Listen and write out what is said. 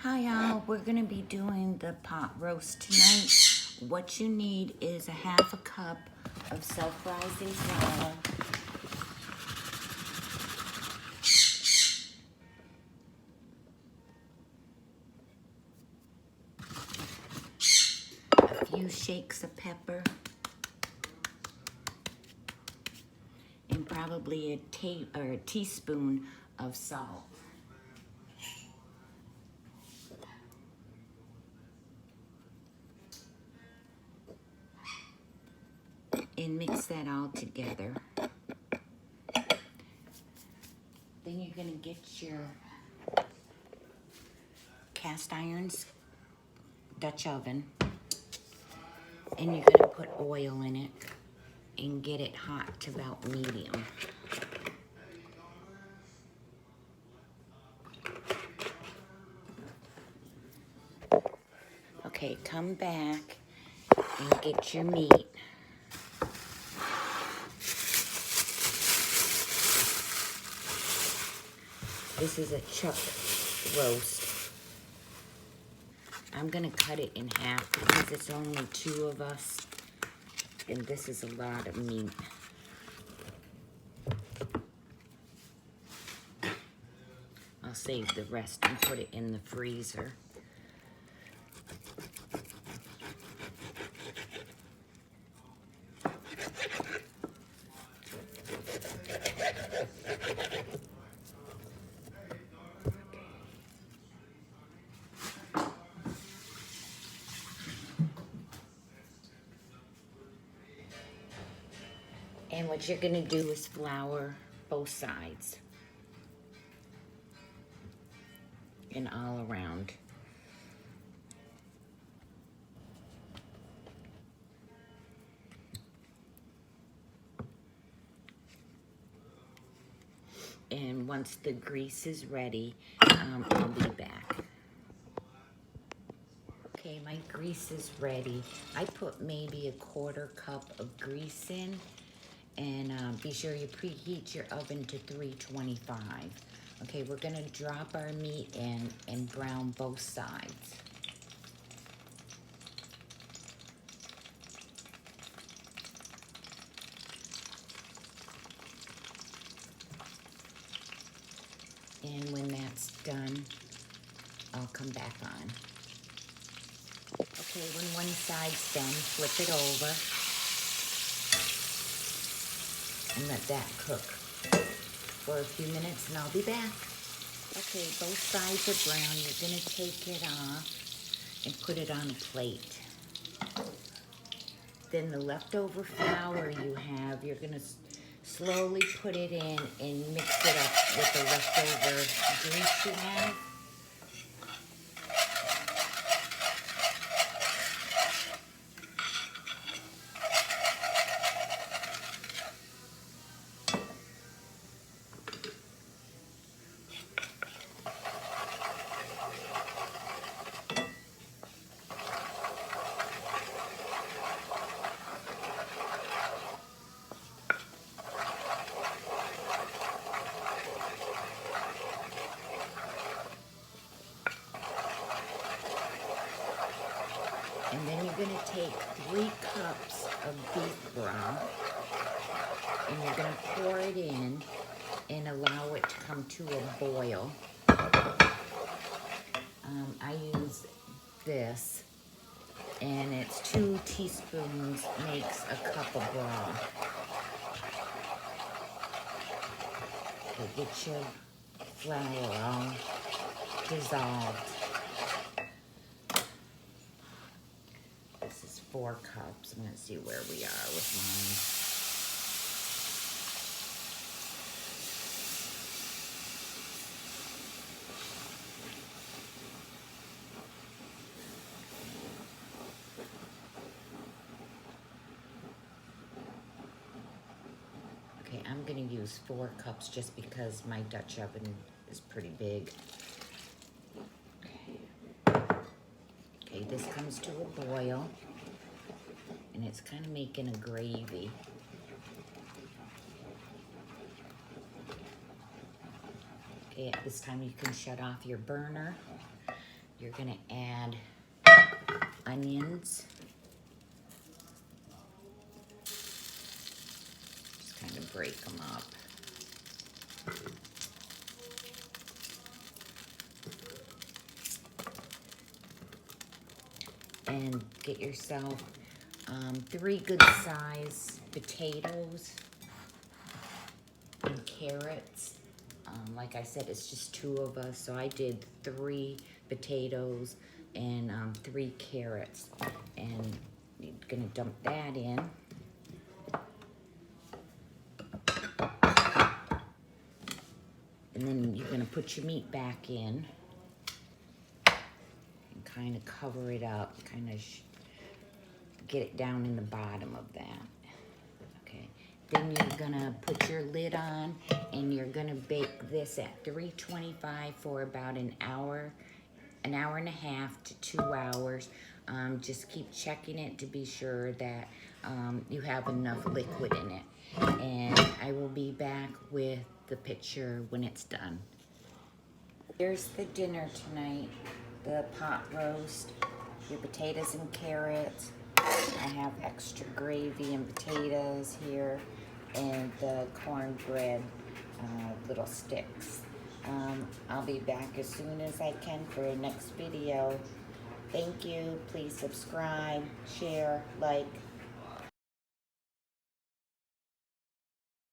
Hi y'all, we're gonna be doing the pot roast tonight. What you need is a half a cup of self-rising flour, a few shakes of pepper, and probably a teaspoon of salt. And mix that all together. Then you're gonna get your cast iron Dutch oven, and you're gonna put oil in it and get it hot to about medium. Okay, come back and get your meat. This is a chuck roast. I'm gonna cut it in half because it's only two of us, and this is a lot of meat. I'll save the rest and put it in the freezer. And what you're gonna do is flour both sides and all around. And once the grease is ready, I'll be back. Okay, my grease is ready. I put maybe a quarter cup of grease in, and be sure you preheat your oven to 325. Okay, we're gonna drop our meat in and brown both sides. And when that's done, I'll come back on. Okay, when one side's done, flip it over and let that cook for a few minutes, and I'll be back. Okay, both sides are brown. You're gonna take it off and put it on a plate. Then the leftover flour you have, you're gonna slowly put it in and mix it up with the leftover grease you have. And then you're gonna take 3 cups of beef broth, and you're gonna pour it in and allow it to come to a boil. I use this, and it's 2 teaspoons makes a cup of broth. Okay, get your flour all dissolved. This is 4 cups. I'm gonna see where we are with mine. Okay, I'm gonna use 4 cups just because my Dutch oven is pretty big. Okay, this comes to a boil, and it's kind of making a gravy. Okay, at this time you can shut off your burner, You're gonna add onions. Just kind of break them up. And get yourself 3 good size potatoes and carrots. Like I said, it's just 2 of us, so I did 3 potatoes and 3 carrots. And you're gonna dump that in. And then you're gonna put your meat back in and kind of cover it up, kind of get it down in the bottom of that. Okay, then you're gonna put your lid on and you're gonna bake this at 325 for about an hour and a half to 2 hours. Just keep checking it to be sure that you have enough liquid in it. And I will be back with the picture when it's done. Here's the dinner tonight. The pot roast, your potatoes and carrots. I have extra gravy and potatoes here, and the cornbread little sticks. I'll be back as soon as I can for the next video. Thank you. Please subscribe, share, like.